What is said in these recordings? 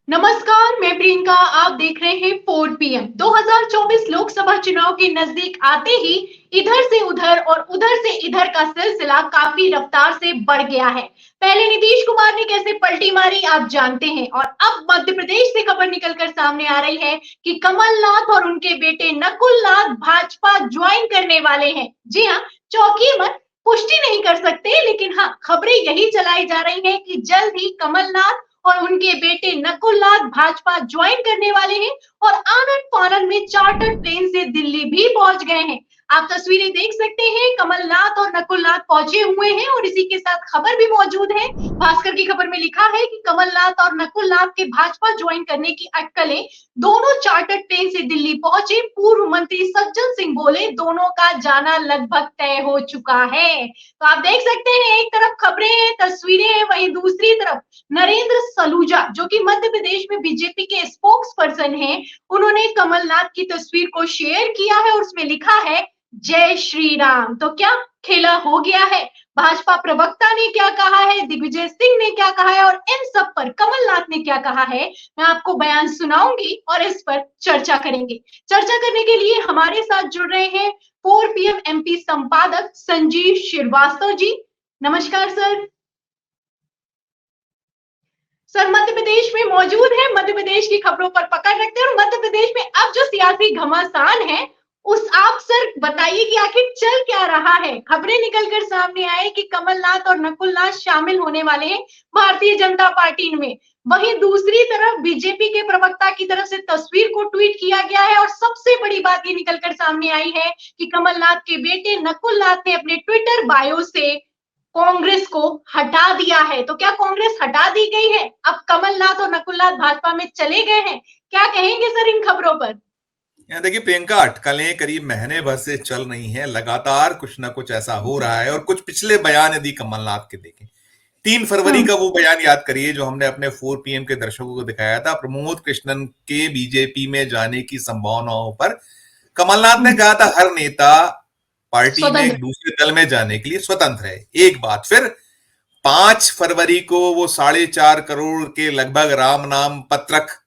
नमस्कार, मैं प्रियंका। आप देख रहे हैं 4 पीएम। 2024 लोकसभा चुनाव के नजदीक आते ही इधर से उधर और उधर से इधर का सिलसिला काफी रफ्तार से बढ़ गया है। पहले नीतीश कुमार ने कैसे पलटी मारी आप जानते हैं, और अब मध्य प्रदेश से खबर निकलकर सामने आ रही है कि कमलनाथ और उनके बेटे नकुलनाथ भाजपा ज्वाइन करने वाले हैं। जी हाँ, चौंकिए मत, पुष्टि नहीं कर सकते, लेकिन हाँ, खबरें यही चलाई जा रही हैं कि जल्द ही कमलनाथ और उनके बेटे नकुलनाथ भाजपा ज्वाइन करने वाले हैं और आनन फानन में चार्टर प्लेन से दिल्ली भी पहुंच गए हैं। आप तस्वीरें देख सकते हैं, कमलनाथ और नकुलनाथ पहुंचे हुए हैं और इसी के साथ खबर भी मौजूद है। भास्कर की खबर में लिखा है कि कमलनाथ और नकुलनाथ के भाजपा ज्वाइन करने की अटकलें, दोनों चार्टर प्लेन से दिल्ली पहुंचे। पूर्व मंत्री सज्जन सिंह बोले दोनों का जाना लगभग तय हो चुका है। तो आप देख सकते हैं, एक तरफ खबरें हैं, तस्वीरें हैं, वहीं दूसरी तरफ नरेंद्र सलूजा, जो कि मध्य प्रदेश में बीजेपी के स्पोक्स पर्सन हैं, उन्होंने कमलनाथ की तस्वीर को शेयर किया है और उसमें लिखा है जय श्री राम। तो क्या खेला हो गया है? भाजपा प्रवक्ता ने क्या कहा है, दिग्विजय सिंह ने क्या कहा है और इन सब पर कमलनाथ ने क्या कहा है, मैं आपको बयान सुनाऊंगी और इस पर चर्चा करेंगे। चर्चा करने के लिए हमारे साथ जुड़ रहे हैं 4 पीएम एमपी संपादक संजीव श्रीवास्तव जी। नमस्कार सर। सर मध्य प्रदेश में मौजूद है, मध्य प्रदेश की खबरों पर पकड़ रखते हैं और मध्य प्रदेश में अब जो सियासी घमासान है उस आप सर बताइए कि आखिर चल क्या रहा है। खबरें निकलकर सामने आए कि कमलनाथ और नकुलनाथ शामिल होने वाले हैं भारतीय जनता पार्टी में। वहीं दूसरी तरफ बीजेपी के प्रवक्ता की तरफ से तस्वीर को ट्वीट किया गया है और सबसे बड़ी बात ये निकलकर सामने आई है कि कमलनाथ के बेटे नकुलनाथ ने अपने ट्विटर बायो से कांग्रेस को हटा दिया है। तो क्या कांग्रेस हटा दी गई है? अब कमलनाथ और नकुलनाथ भाजपा में चले गए हैं? क्या कहेंगे सर इन खबरों पर? यहाँ देखिए प्रियंका, अटकलें करीब महीने भर से चल रही हैं। लगातार कुछ ना कुछ ऐसा हो रहा है। और कुछ पिछले बयान यदि कमलनाथ के देखें, 3 फरवरी का वो बयान याद करिए जो हमने अपने 4 पीएम के दर्शकों को दिखाया था। प्रमोद कृष्णन के बीजेपी में जाने की संभावनाओं पर कमलनाथ ने कहा था हर नेता पार्टी में स्वतंत्र। एक दूसरे दल में जाने के लिए स्वतंत्र है। एक बात। फिर 5 फरवरी को वो 4.5 करोड़ के लगभग राम नाम पत्रक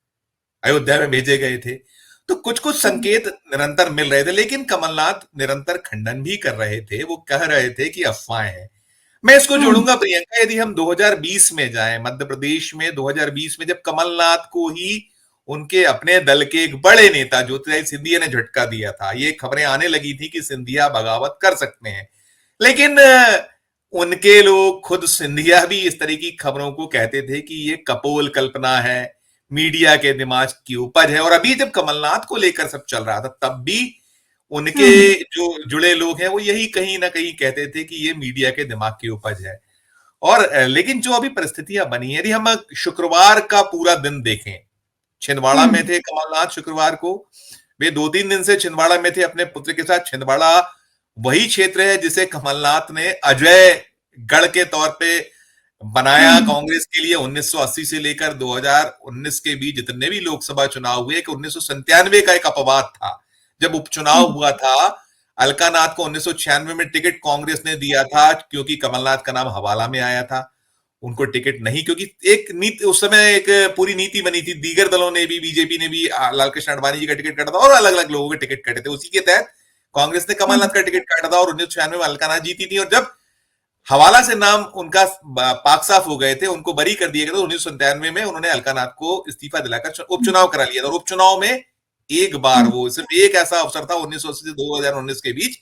अयोध्या में भेजे गए थे। तो कुछ कुछ संकेत निरंतर मिल रहे थे, लेकिन कमलनाथ निरंतर खंडन भी कर रहे थे। वो कह रहे थे कि अफवाहें हैं। मैं इसको जोड़ूंगा प्रियंका, यदि हम 2020 में जाएं, मध्य प्रदेश में 2020 में जब कमलनाथ को ही उनके अपने दल के एक बड़े नेता ज्योतिरादित्य सिंधिया ने झटका दिया था। ये खबरें आने लगी थी कि सिंधिया बगावत कर सकते हैं, लेकिन उनके लोग, खुद सिंधिया भी इस तरह की खबरों को कहते थे कि ये कपोल कल्पना है, मीडिया के दिमाग की उपज है। और अभी जब कमलनाथ को लेकर सब चल रहा था, तब भी उनके जो जुड़े लोग हैं वो यही कहीं ना कहीं कहते थे कि ये मीडिया के दिमाग की उपज है। और लेकिन जो अभी परिस्थितियां बनी है, यदि हम शुक्रवार का पूरा दिन देखें, छिंदवाड़ा में थे कमलनाथ शुक्रवार को। वे 2-3 दिन से छिंदवाड़ा में थे अपने पुत्र के साथ। छिंदवाड़ा वही क्षेत्र है जिसे कमलनाथ ने अजय गढ़ के तौर पे बनाया कांग्रेस के लिए। 1980 से लेकर 2019 के बीच जितने भी लोकसभा चुनाव हुए, कि 1997 का एक अपवाद था जब उपचुनाव हुआ था। अलकानाथ को 1996 में टिकट कांग्रेस ने दिया था क्योंकि कमलनाथ का नाम हवाला में आया था। उनको टिकट नहीं, क्योंकि एक नीति उस समय एक पूरी नीति बनी थी। दीगर दलों ने भी, बीजेपी ने भी लालकृष्ण आडवाणी जी का टिकट काटा था और अलग अलग लोगों के टिकट कटे थे। उसी के तहत कांग्रेस ने कमलनाथ का टिकट काटा था और 1996 में अलकानाथ जीती थी। और जब हवाला से नाम उनका पाक साफ हो गए थे, उनको बरी कर दिया गया था, 1997 में उन्होंने अलकानाथ को इस्तीफा दिलाकर उपचुनाव करा लिया था। और उपचुनाव में एक बार, वो सिर्फ एक ऐसा अवसर था 1980 से 2019 के बीच,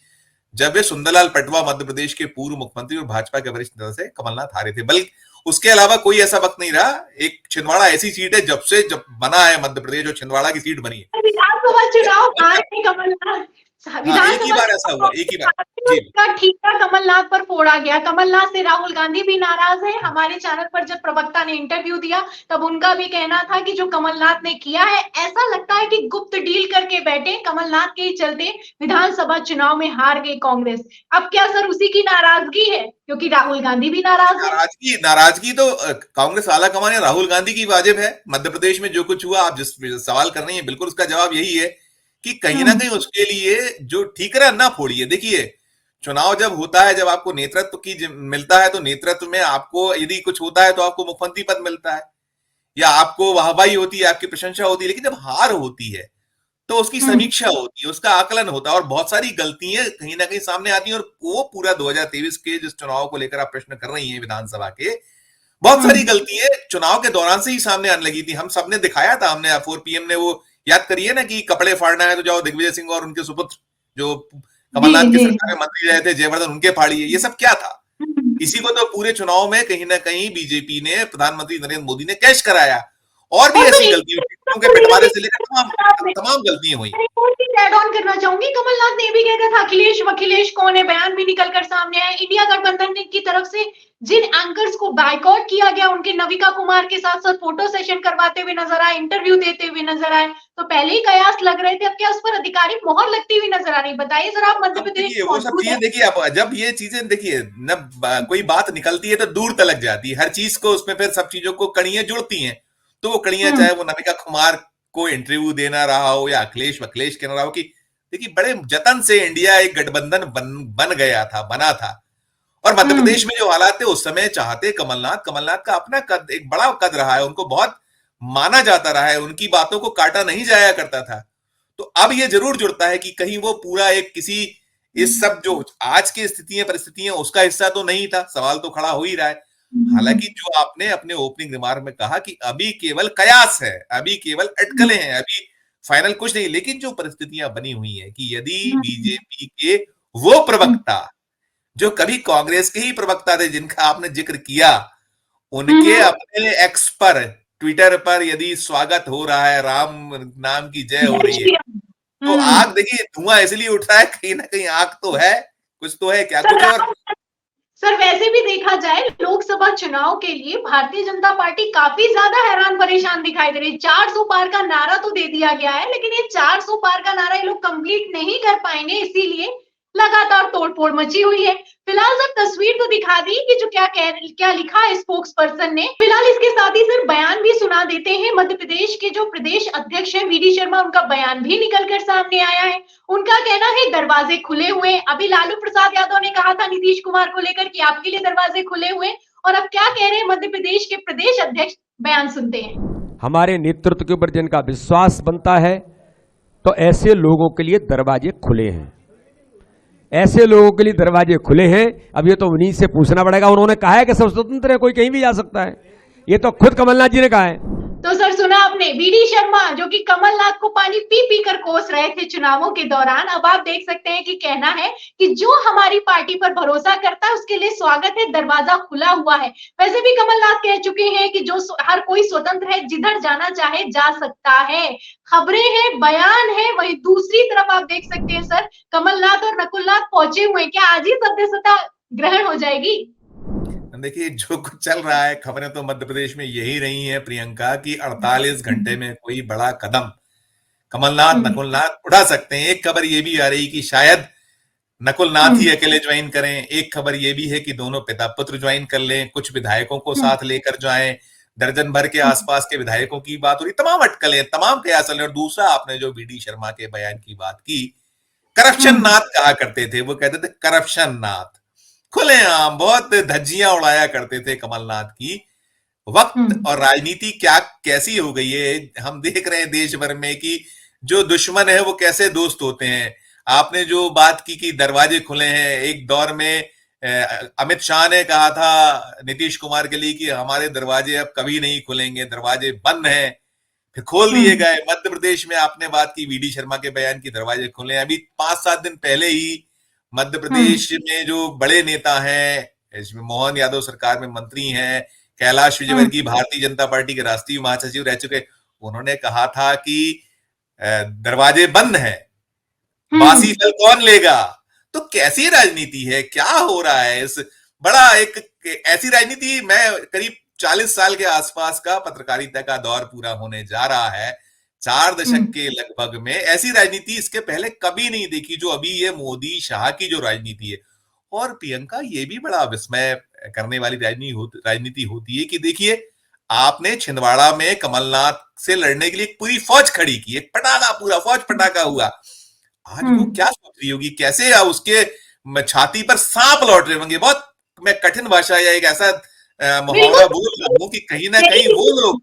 जब वे सुंदरलाल पटवा, मध्य प्रदेश के पूर्व मुख्यमंत्री और भाजपा के वरिष्ठ नेता से कमलनाथ हारे थे। बल्कि उसके अलावा कोई ऐसा वक्त नहीं रहा। एक छिंदवाड़ा ऐसी सीट है जब बना है मध्य प्रदेश, जो छिंदवाड़ा की सीट बनी है। विधानसभा चुनाव हारे कमलनाथ। हाँ, एक ही विधानसभा बार ऐसा हुआ, एक ही बार। जी। का ठीकरा कमलनाथ पर फोड़ा गया। कमलनाथ से राहुल गांधी भी नाराज है। हमारे चैनल पर जब प्रवक्ता ने इंटरव्यू दिया तब उनका भी कहना था कि जो कमलनाथ ने किया है, ऐसा लगता है कि गुप्त डील करके बैठे। कमलनाथ के ही चलते विधानसभा चुनाव में हार गई कांग्रेस। अब क्या सर उसी की नाराजगी है, क्योंकि राहुल गांधी भी नाराज है? नाराजगी नाराजगी तो कांग्रेस आला कमान या राहुल गांधी की वाजिब है। मध्य प्रदेश में जो कुछ हुआ, आप जिस सवाल कर रही हैं, बिल्कुल उसका जवाब यही है कि कहीं ना कहीं उसके लिए जो ठीकरा ना फोड़िए। देखिए, चुनाव जब होता है, जब आपको नेतृत्व की मिलता है, तो नेतृत्व में आपको यदि कुछ होता है तो आपको मुख्यमंत्री पद मिलता है। या आपको वाहवाही होती है, आपकी प्रशंसा होती है, लेकिन जब हार होती है तो उसकी समीक्षा होती है, उसका आकलन होता है, और बहुत सारी गलतियां कहीं ना कहीं सामने आती हैं। और वो पूरा 2023 के जिस चुनाव को लेकर आप प्रश्न कर रही हैं विधानसभा के, बहुत सारी गलतियां चुनाव के दौरान से ही सामने आने लगी थी। हम सबने दिखाया था, हमने 4PM ने वो याद करिए ना कि कपड़े फाड़ना है तो जाओ दिग्विजय सिंह और उनके सुपुत्र जो जी कमलनाथ की जी। सरकार में मंत्री रहे थे, जयवर्धन, उनके फाड़िए, ये सब क्या था? इसी को तो पूरे चुनाव में कहीं ना कहीं बीजेपी ने, प्रधानमंत्री नरेंद्र मोदी ने कैश कराया। और भी और सर ऐसी एक गलती हुई, टिकटों के तो ये बंटवारे भी से लेकर तमाम आपने तमाम गलतियां हुई। एक और चीज ऐड ऑन करना चाहूंगी, कमलनाथ ने भी कहता था अखिलेश वखिलेश कौन है, बयान भी निकल कर सामने आया। इंडिया गठबंधन की तरफ से जिन एंकर्स को बाइकआउट किया गया, उनके नविका कुमार के साथ साथ फोटो सेशन करवाते हुए नजर आए, इंटरव्यू देते हुए नजर आए, तो पहले ही कयास लग रहे थे, अब क्या उस पर आधिकारिक मोहर लगती हुई नजर आ रही? बताइए सर, आप मध्य अब प्रदेश देखिए वो सब मौजूद चीजें, है। देखिए आप जब ये चीजें देखिए न, कोई बात निकलती है तो दूर तलक जाती है हर चीज को, उसमें फिर सब चीजों को कड़ियां जुड़ती हैं। तो वो कड़ियां, चाहे वो नमिका कुमार को इंटरव्यू देना रहा हो या अखिलेश वखिलेश कहना रहा हो, कि देखिए बड़े जतन से इंडिया एक गठबंधन बन गया था, बना था। और मध्य प्रदेश में जो हालात थे उस समय चाहते कमलनाथ, कमलनाथ का अपना कद, एक बड़ा कद रहा है, उनको बहुत माना जाता रहा है, उनकी बातों को काटा नहीं जाया करता था। तो अब ये जरूर जुड़ता है कि कहीं वो पूरा एक किसी, इस सब जो आज की स्थितियां परिस्थितियां उसका हिस्सा तो नहीं था, सवाल तो खड़ा हो ही रहा है। हालांकि जो आपने अपने ओपनिंग रिमार्क में कहा कि अभी केवल कयास है, अभी केवल अटकलें हैं, अभी फाइनल कुछ नहीं, लेकिन जो परिस्थितियां बनी हुई हैं कि यदि बीजेपी के वो प्रवक्ता जो कभी कांग्रेस के ही प्रवक्ता थे जिनका आपने जिक्र किया, उनके अपने एक्स पर, ट्विटर पर यदि स्वागत हो रहा है, राम नाम की जय हो जय रही है, श्री राम। तो आग देखिए, धुआं इसलिए उठ रहा है, कहीं ना कहीं आग तो है, कुछ तो है, क्या सर कुछ है। और सर वैसे भी देखा जाए लोकसभा चुनाव के लिए भारतीय जनता पार्टी काफी ज्यादा हैरान परेशान दिखाई दे रही है। 400 पार का नारा तो दे दिया गया है, लेकिन ये 400 पार का नारा ये लोग कंप्लीट नहीं कर पाएंगे, इसीलिए लगातार तोड़फोड़ मची हुई है। फिलहाल सर तस्वीर तो दिखा दी कि जो क्या लिखा है स्पोक्स पर्सन ने। फिलहाल इसके साथ ही सर बयान भी सुना देते हैं। मध्य प्रदेश के जो प्रदेश अध्यक्ष हैं वीडी शर्मा, उनका बयान भी निकल कर सामने आया है। उनका कहना है दरवाजे खुले हुए। अभी लालू प्रसाद यादव ने कहा था नीतीश कुमार को लेकर कि आपके लिए दरवाजे खुले हुए, और अब क्या कह रहे हैं मध्य प्रदेश के प्रदेश अध्यक्ष, बयान सुनते हैं। हमारे नेतृत्व के ऊपर जिनका विश्वास बनता है, तो ऐसे लोगों के लिए दरवाजे खुले हैं, ऐसे लोगों के लिए दरवाजे खुले हैं। अब ये तो उन्हीं से पूछना पड़ेगा। उन्होंने कहा है कि सब स्वतंत्र है, कोई कहीं भी जा सकता है, ये तो खुद कमलनाथ जी ने कहा है। तो सर सुना आपने वीडी शर्मा जो कि कमलनाथ को पानी पी पी कर कोस रहे थे चुनावों के दौरान, अब आप देख सकते हैं कि कहना है कि जो हमारी पार्टी पर भरोसा करता है उसके लिए स्वागत है, दरवाजा खुला हुआ है। वैसे भी कमलनाथ कह चुके हैं कि जो हर कोई स्वतंत्र है, जिधर जाना चाहे जा सकता है। खबरें हैं, बयान है, वही दूसरी तरफ आप देख सकते हैं सर कमलनाथ और नकुलनाथ पहुंचे हुए हैं। क्या आज ही सदस्यता ग्रहण हो जाएगी? देखिए जो कुछ चल रहा है, खबरें तो मध्य प्रदेश में यही रही हैं प्रियंका, कि 48 घंटे में कोई बड़ा कदम कमलनाथ नकुलनाथ उठा सकते हैं। एक खबर ये भी आ रही कि शायद नकुलनाथ ही अकेले ज्वाइन करें, एक खबर ये भी है कि दोनों पिता पुत्र ज्वाइन कर लें, कुछ विधायकों को साथ लेकर जाएं, दर्जन भर के आसपास के विधायकों की बात हो रही, तमाम अटकलें, तमाम कयास। और दूसरा, आपने जो वीडी शर्मा के बयान की बात की, करप्शन नाथ कहा करते थे, वो कहते थे करप्शन नाथ, खुलेआम बहुत धज्जियां उड़ाया करते थे कमलनाथ की। वक्त और राजनीति क्या कैसी हो गई है, हम देख रहे हैं देश भर में कि जो दुश्मन है वो कैसे दोस्त होते हैं। आपने जो बात की कि दरवाजे खुले हैं, एक दौर में अमित शाह ने कहा था नीतीश कुमार के लिए कि हमारे दरवाजे अब कभी नहीं खुलेंगे, दरवाजे बंद हैं, फिर खोल दिए गए। मध्य प्रदेश में आपने बात की वीडी शर्मा के बयान की, दरवाजे खुले हैं। अभी 5-7 दिन पहले ही मध्य प्रदेश में जो बड़े नेता हैं, इसमें मोहन यादव सरकार में मंत्री हैं, कैलाश विजयवर्गीय भारतीय जनता पार्टी के राष्ट्रीय महासचिव रह चुके, उन्होंने कहा था कि दरवाजे बंद हैं, बासी फल कौन लेगा। तो कैसी राजनीति है, क्या हो रहा है? इस बड़ा एक ऐसी राजनीति, मैं करीब 40 साल के आसपास का पत्रकारिता का दौर पूरा होने जा रहा है, 4 दशक के लगभग में, ऐसी राजनीति इसके पहले कभी नहीं देखी जो अभी ये मोदी शाह की जो राजनीति है। और प्रियंका, ये भी बड़ा विस्मय करने वाली राजनीति होती है कि देखिए, आपने छिंदवाड़ा में कमलनाथ से लड़ने के लिए एक पूरी फौज खड़ी की, एक पटाखा, पूरा फौज पटाखा हुआ। आज वो क्या सोच रही होगी, कैसे उसके छाती पर सांप लौट रहे होंगे। बहुत मैं कठिन भाषा या एक ऐसा मुहावरा बोल रहा हूं कि कहीं ना कहीं वो लोग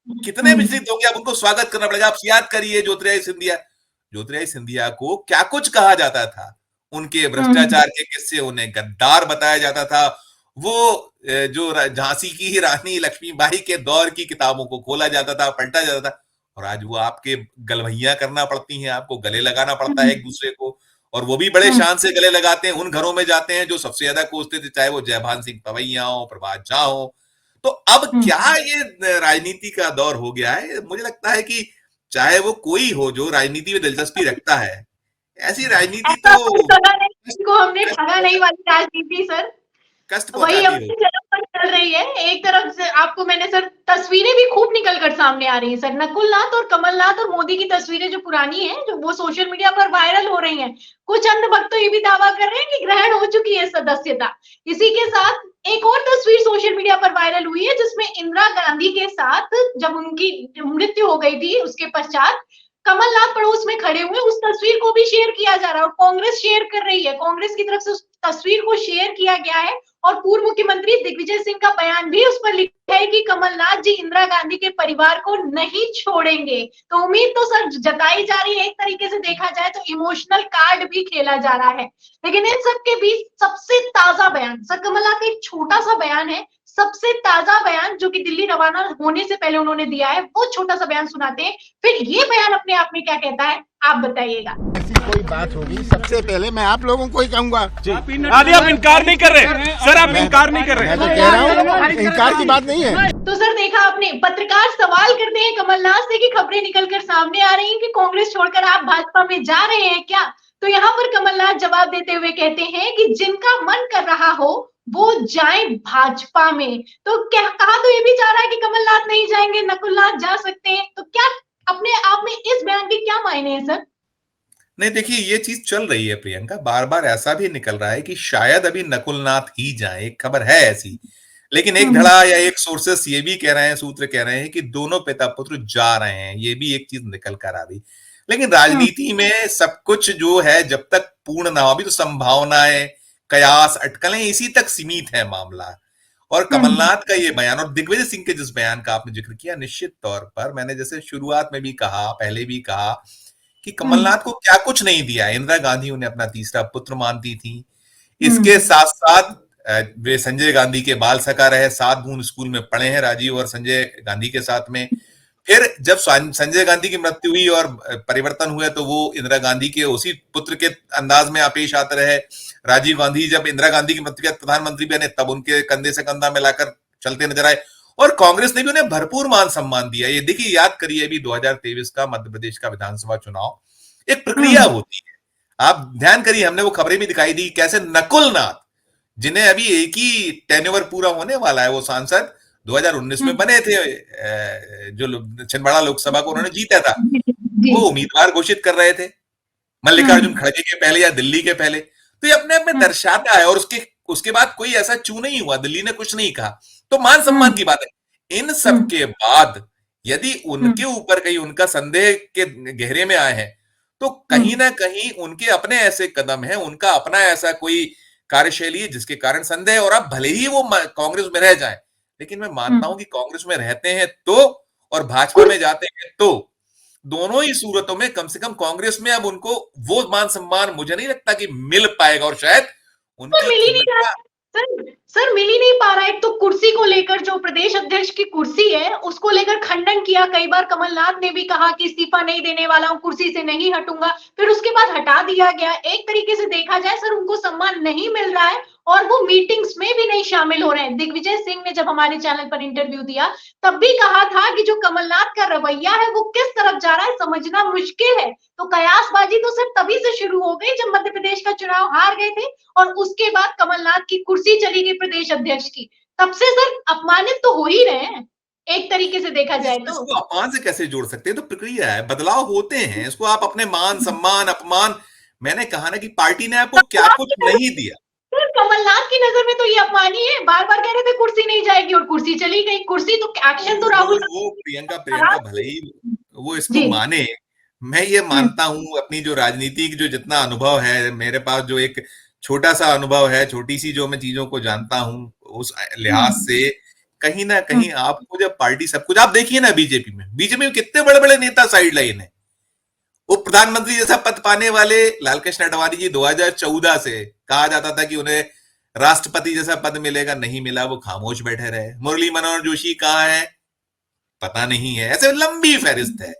कितने विचलित होंगे, अब उनको स्वागत करना पड़ेगा। आप याद करिए ज्योतिरादित्य सिंधिया को क्या कुछ कहा जाता था, उनके भ्रष्टाचार के किस्से, उन्हें गद्दार बताया जाता था। वो जो झांसी की रानी लक्ष्मीबाई के दौर की किताबों को खोला जाता था, पलटा जाता था, और आज वो आपके गलवैया करना पड़ती हैं, आपको गले लगाना पड़ता है एक दूसरे को, और वो भी बड़े शान से गले लगाते हैं। उन घरों में जाते हैं जो सबसे ज्यादा कोसते थे, चाहे वो जयभान सिंह पवैया हो, प्रभात झा हो। तो अब क्या ये राजनीति का दौर हो गया है। मुझे लगता है कि चाहे वो कोई हो जो राजनीति में दिलचस्पी रखता है, ऐसी राजनीति ऐसा तो कोई ठगा नहीं, कष्ट किसी को हमने कष्ट ठगा नहीं वाली राजनीति सर कष्ट वही पहुंचाती अपनी होगी। जगह पर चल रही है। एक तरफ से आपको मैंने सर तस्वीरें भी खूब निकल कर सामने आ रही हैं सर, नकुलनाथ और कमलनाथ और मोदी की तस्वीरें जो पुरानी हैं, जो वो सोशल मीडिया पर वायरल हो रही हैं। कुछ अंधभक्त तो ये भी दावा कर रहे हैं कि ग्रहण हो चुकी है सदस्यता। इसी के साथ एक और तस्वीर सोशल मीडिया पर वायरल हुई है, जिसमें इंदिरा गांधी के साथ जब उनकी मृत्यु हो गई थी उसके पश्चात कमलनाथ पड़ोस में खड़े हुए, उस तस्वीर को भी शेयर किया जा रहा है और कांग्रेस शेयर कर रही है। कांग्रेस की तरफ से उस तस्वीर को शेयर किया गया है और पूर्व मुख्यमंत्री दिग्विजय सिंह का बयान भी उस पर लिखा है कि कमलनाथ जी इंदिरा गांधी के परिवार को नहीं छोड़ेंगे। तो उम्मीद तो सर जताई जा रही है, एक तरीके से देखा जाए तो इमोशनल कार्ड भी खेला जा रहा है। लेकिन इन सब के बीच सबसे ताजा बयान सर कमलनाथ का एक छोटा सा बयान है, सबसे ताजा बयान जो कि दिल्ली रवाना होने से पहले उन्होंने दिया है, वो छोटा सा बयान सुनाते हैं, फिर ये बयान अपने आप में क्या कहता है आप बताइएगा। ऐसी कोई बात होगी सबसे पहले मैं आप लोगों को ही कहूंगा। आदि आप इनकार नहीं कर रहे सर, आप इनकार नहीं कर रहे। मैं तो कह रहा हूँ इनकार की बात नहीं है। तो सर देखा आपने, पत्रकार सवाल करते हैं कमलनाथ से कि खबरें निकलकर सामने आ रही हैं कि कांग्रेस छोड़कर आप भाजपा में जा रहे हैं क्या। तो यहाँ पर कमलनाथ जवाब देते हुए कहते हैं कि जिनका मन कर रहा हो वो जाए भाजपा में। तो क्या कहा तो ये भी जा रहा है कि कमलनाथ नहीं जाएंगे, नकुलनाथ जा सकते हैं। तो क्या अपने आप में इस बयान के क्या मायने हैं सर? नहीं, देखिए ये चीज चल रही है प्रियंका, बार बार ऐसा भी निकल रहा है कि शायद अभी नकुलनाथ ही जाए, एक खबर है ऐसी। लेकिन एक धड़ा या एक सोर्सेस ये भी कह रहे हैं, सूत्र कह रहे हैं कि दोनों पिता पुत्र जा रहे हैं, ये भी एक चीज निकल कर आ रही। लेकिन राजनीति में सब कुछ जो है जब तक पूर्ण ना हो, अभी तो संभावनाएं, कयास, अटकलें इसी तक सीमित है मामला। और कमलनाथ का ये बयान और दिग्विजय सिंह के जिस बयान का आपने जिक्र किया, निश्चित तौर पर मैंने जैसे शुरुआत में भी कहा, पहले भी कहा कि कमलनाथ को क्या कुछ नहीं दिया। इंदिरा गांधी उन्हें अपना तीसरा पुत्र मानती थी। इसके साथ साथ वे संजय गांधी के बाल सखा रहे, 7 बूंद स्कूल में पढ़े हैं राजीव और संजय गांधी के साथ में। फिर जब संजय गांधी की मृत्यु हुई और परिवर्तन हुआ तो वो इंदिरा गांधी के उसी पुत्र के अंदाज में पेश आते रहे। राजीव गांधी जब इंदिरा गांधी की मृत्यु के प्रधानमंत्री बने तब उनके कंधे से कंधा मिलाकर चलते नजर आए, और कांग्रेस ने भी उन्हें भरपूर मान सम्मान दिया। ये देखिए, याद करिए अभी 2023 का मध्य प्रदेश का विधानसभा चुनाव एक प्रक्रिया होती है। आप ध्यान करिए, हमने वो खबरें भी दिखाई दी कैसे नकुलनाथ, जिन्हें अभी एक ही टेन्योर पूरा होने वाला है, वो सांसद 2019 में बने थे, जो छिंदवाड़ा लोकसभा को उन्होंने जीता था, वो उम्मीदवार घोषित कर रहे थे मल्लिकार्जुन खड़गे के पहले या दिल्ली के पहले। तो ये अपने आप में दर्शाता है। और उसके बाद कोई ऐसा चू नहीं हुआ, दिल्ली ने कुछ नहीं कहा, तो मान सम्मान की बात है। इन सब के बाद यदि उनके ऊपर कहीं उनका संदेह के गहरे में आए हैं तो कहीं ना कहीं उनके अपने ऐसे कदम है, उनका अपना ऐसा कोई कार्यशैली है जिसके कारण संदेह। और अब भले ही वो कांग्रेस में रह जाए, लेकिन मैं मानता हूं कि कांग्रेस में रहते हैं तो और भाजपा में जाते हैं तो दोनों ही सूरतों में कम से कम कांग्रेस में अब उनको वो मान सम्मान मुझे नहीं लगता कि मिल पाएगा। और शायद उनकी मिल ही नहीं रहा सर, मिल ही नहीं पा रहा है। एक तो कुर्सी को लेकर, जो प्रदेश अध्यक्ष की कुर्सी है उसको लेकर खंडन किया कई बार, कमलनाथ ने भी कहा कि इस्तीफा नहीं देने वाला हूं, कुर्सी से नहीं हटूंगा, फिर उसके बाद हटा दिया गया। एक तरीके से देखा जाए सर उनको सम्मान नहीं मिल रहा है और वो मीटिंग्स में भी नहीं शामिल हो रहे हैं। दिग्विजय सिंह ने जब हमारे चैनल पर इंटरव्यू दिया तब भी कहा था कि जो कमलनाथ का रवैया है वो किस तरफ जा रहा है समझना मुश्किल है। तो कयासबाजी तो सर तभी से शुरू हो गई जब मध्य प्रदेश का चुनाव हार गए थे और उसके बाद कमलनाथ की कुर्सी चली गई प्रदेश अध्यक्ष की। तब से सर अपमानित तो हो ही रहे हैं एक तरीके से देखा जाए तो। इसको अपमान से कैसे जोड़ सकते हैं? तो प्रक्रिया है, बदलाव होते हैं, इसको आप अपने मान सम्मान अपमान, मैंने कहा ना कि पार्टी ने आपको क्या कुछ नहीं दिया। सर कमलनाथ की नजर में तो ये अपमान ही है, बार बार कह रहे थे कुर्सी नहीं जाएगी और कुर्सी चली गई। कुर्सी तो एक्शन तो राहुल वो प्रियंका भले ही वो इसको माने, मैं ये मानता हूं अपनी जो राजनीतिक जो जितना अनुभव है मेरे पास, जो एक छोटा सा अनुभव है, छोटी सी जो मैं चीजों को जानता हूं, उस लिहाज से कहीं ना कहीं आपको जब पार्टी सब कुछ, आप देखिए ना बीजेपी में कितने बड़े बड़े नेता साइड लाइन है। वो प्रधानमंत्री जैसा पद पाने वाले लालकृष्ण आडवाणी जी 2014 से कहा जाता था कि उन्हें राष्ट्रपति जैसा पद मिलेगा, नहीं मिला, वो खामोश बैठे रहे। मुरली मनोहर जोशी कहाँ है, पता नहीं है। ऐसे लंबी फहरिस्त है।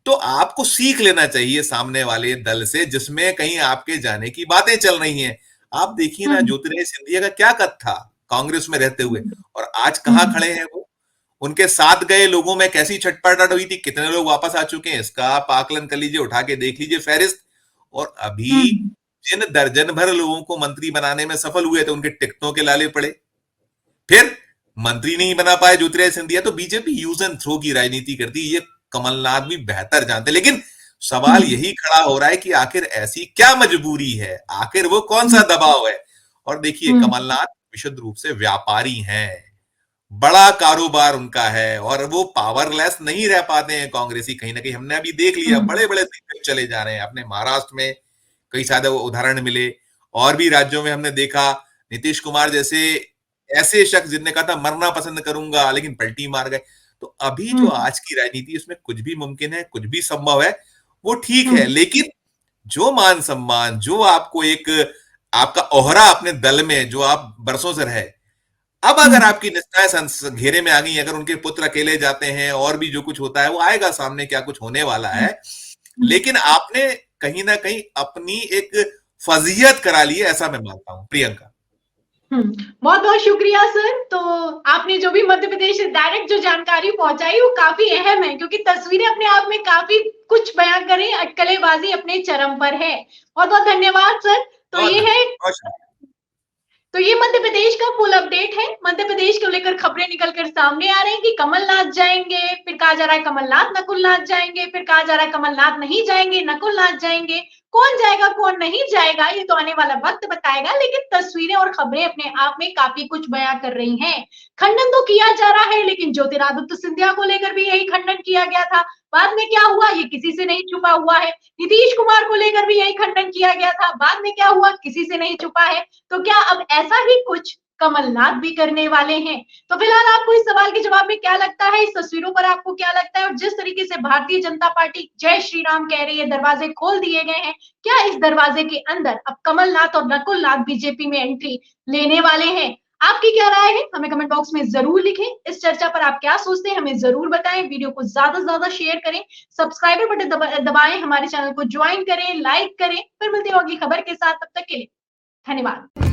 तो आपको सीख लेना चाहिए सामने वाले दल से जिसमें कहीं आपके जाने की बातें चल रही हैं। आप देखिए ना ज्योतिरादित्य सिंधिया का क्या कद था कांग्रेस में रहते हुए, और आज कहां खड़े हैं वो। उनके साथ गए लोगों में कैसी छटपटाहट हुई थी, कितने लोग वापस आ चुके हैं, इसका आप आकलन कर लीजिए, उठा के देख लीजिए फहरिस्त। और अभी जिन दर्जन भर लोगों को मंत्री बनाने में सफल हुए थे, उनके टिकटों के लाले पड़े, फिर मंत्री नहीं बना पाए ज्योतिरादित्य सिंधिया। तो बीजेपी यूज एंड थ्रो की राजनीति करती है, ये कमलनाथ भी बेहतर जानते। लेकिन सवाल यही खड़ा हो रहा है कि आखिर ऐसी क्या मजबूरी है, आखिर वो कौन सा दबाव है। और देखिए कमलनाथ विशुद्ध रूप से व्यापारी हैं, बड़ा कारोबार उनका है, और वो पावरलेस नहीं रह पाते हैं कांग्रेसी। कहीं ना कहीं हमने अभी देख लिया, बड़े बड़े दिग्गज चले जा रहे हैं। अपने महाराष्ट्र में कई सारे उदाहरण मिले, और भी राज्यों में हमने देखा, नीतीश कुमार जैसे ऐसे शख्स जिनने कहा था मरना पसंद करूंगा, लेकिन पलटी मार गए। तो अभी जो आज की राजनीति, उसमें कुछ भी मुमकिन है, कुछ भी संभव है, वो ठीक है। लेकिन जो मान सम्मान, जो आपको एक आपका ओहरा अपने दल में जो आप बरसों से रहे, अब अगर आपकी निष्ठाएं घेरे में आ गई, अगर उनके पुत्र अकेले जाते हैं, और भी जो कुछ होता है वो आएगा सामने, क्या कुछ होने वाला है। लेकिन आपने कहीं ना कहीं अपनी एक फजीयत करा ली है, ऐसा मैं मानता हूं। प्रियंका, बहुत बहुत शुक्रिया सर। तो आपने जो भी मध्य प्रदेश से डायरेक्ट जो जानकारी पहुंचाई वो काफी अहम है, क्योंकि तस्वीरें अपने आप में काफी कुछ बयां करें, अटकलेबाजी अपने चरम पर है। बहुत बहुत धन्यवाद सर। तो ये मध्य प्रदेश का फुल अपडेट है। मध्य प्रदेश को लेकर खबरें निकलकर सामने आ रही हैं कि कमलनाथ जाएंगे, फिर कहा जा रहा है कमलनाथ नकुलनाथ जाएंगे, फिर कहा जा रहा है कमलनाथ नहीं जाएंगे, नकुलनाथ जाएंगे। कौन जाएगा कौन नहीं जाएगा ये तो आने वाला वक्त बताएगा, लेकिन तस्वीरें और खबरें अपने आप में काफी कुछ बयां कर रही हैं। खंडन तो किया जा रहा है, लेकिन ज्योतिरादित्य सिंधिया को लेकर भी यही खंडन किया गया था। बाद में क्या हुआ ये किसी से नहीं छुपा हुआ है। नीतीश कुमार को लेकर भी यही खंडन किया गया था, बाद में क्या हुआ किसी से नहीं छुपा है। तो क्या अब ऐसा ही कुछ कमलनाथ भी करने वाले हैं? तो फिलहाल आपको इस सवाल के जवाब में क्या लगता है, इस तस्वीरों पर आपको क्या लगता है, और जिस तरीके से भारतीय जनता पार्टी जय श्री राम कह रही है, दरवाजे खोल दिए गए हैं, क्या इस दरवाजे के अंदर अब कमलनाथ और नकुलनाथ बीजेपी में एंट्री लेने वाले हैं? आपकी क्या राय है हमें कमेंट बॉक्स में जरूर लिखें। इस चर्चा पर आप क्या सोचते हैं हमें जरूर बताएं। वीडियो को ज्यादा से ज्यादा शेयर करें, सब्सक्राइबर बटन दबाएं, हमारे चैनल को ज्वाइन करें, लाइक करें। फिर मिलते हैं अगली खबर के साथ, तब तक के लिए धन्यवाद।